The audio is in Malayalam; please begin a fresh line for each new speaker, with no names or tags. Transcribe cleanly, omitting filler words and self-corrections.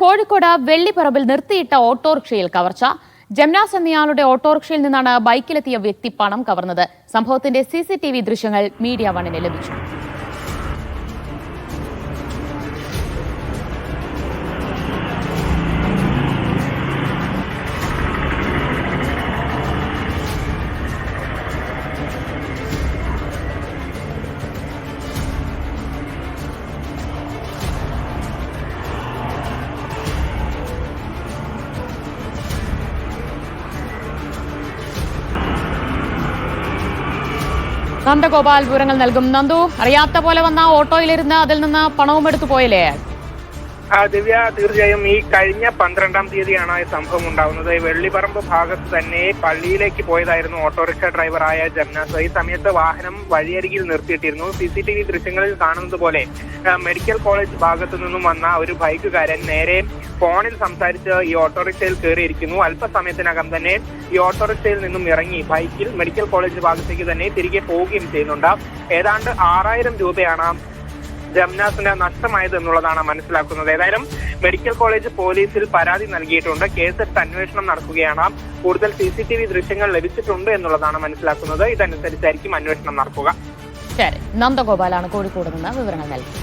കോഴിക്കോട് വെള്ളിപ്പറമ്പിൽ നിർത്തിയിട്ട ഓട്ടോറിക്ഷയിൽ കവർച്ച. ജംനാസ് എന്നയാളുടെ ഓട്ടോറിക്ഷയിൽ നിന്നാണ് ബൈക്കിലെത്തിയ വ്യക്തി പണം കവർന്നത്. സംഭവത്തിന്റെ CCTV ദൃശ്യങ്ങൾ മീഡിയ വണ്ണിന് ലഭിച്ചു. നന്ദഗോപാൽ വിവരങ്ങൾ നൽകും. നന്ദു, അറിയാത്ത പോലെ വന്ന ഓട്ടോയിലിരുന്ന് അതിൽ നിന്ന് പണവും എടുത്തു പോയല്ലേ?
ദിവ്യ, തീർച്ചയായും ഈ കഴിഞ്ഞ 12-ാം തീയതിയാണ് ഈ സംഭവം ഉണ്ടാവുന്നത്. വെള്ളിപ്പറമ്പ് ഭാഗത്ത് തന്നെ പള്ളിയിലേക്ക് പോയതായിരുന്നു ഓട്ടോറിക്ഷ ഡ്രൈവറായ ജംനാസ്. ഈ സമയത്ത് വാഹനം വഴിയരികിൽ നിർത്തിയിട്ടിരുന്നു. CCTV ദൃശ്യങ്ങളിൽ കാണുന്നത് പോലെ മെഡിക്കൽ കോളേജ് ഭാഗത്തു നിന്നും വന്ന ഒരു ബൈക്കുകാരൻ നേരെ ഫോണിൽ സംസാരിച്ച് ഈ ഓട്ടോറിക്ഷയിൽ കയറിയിരിക്കുന്നു. അല്പസമയത്തിനകം തന്നെ ഈ ഓട്ടോറിക്ഷയിൽ നിന്നും ഇറങ്ങി ബൈക്കിൽ മെഡിക്കൽ കോളേജ് ഭാഗത്തേക്ക് തന്നെ തിരികെ പോവുകയും ചെയ്യുന്നുണ്ട്. ഏതാണ്ട് 6000 രൂപയാണ് ജംനാസിന് നഷ്ടമായത് എന്നുള്ളതാണ് മനസ്സിലാക്കുന്നത്. ഏതായാലും മെഡിക്കൽ കോളേജ് പോലീസിൽ പരാതി നൽകിയിട്ടുണ്ട്. കേസെടുത്ത് അന്വേഷണം നടക്കുകയാണ്. കൂടുതൽ CCTV ദൃശ്യങ്ങൾ ലഭിച്ചിട്ടുണ്ട് എന്നുള്ളതാണ് മനസ്സിലാക്കുന്നത്. ഇതനുസരിച്ചായിരിക്കും അന്വേഷണം നടക്കുക.
ശരി, നന്ദഗോപാലാണ് കോഴിക്കോട് നിന്ന് വിവരങ്ങൾ നൽകി.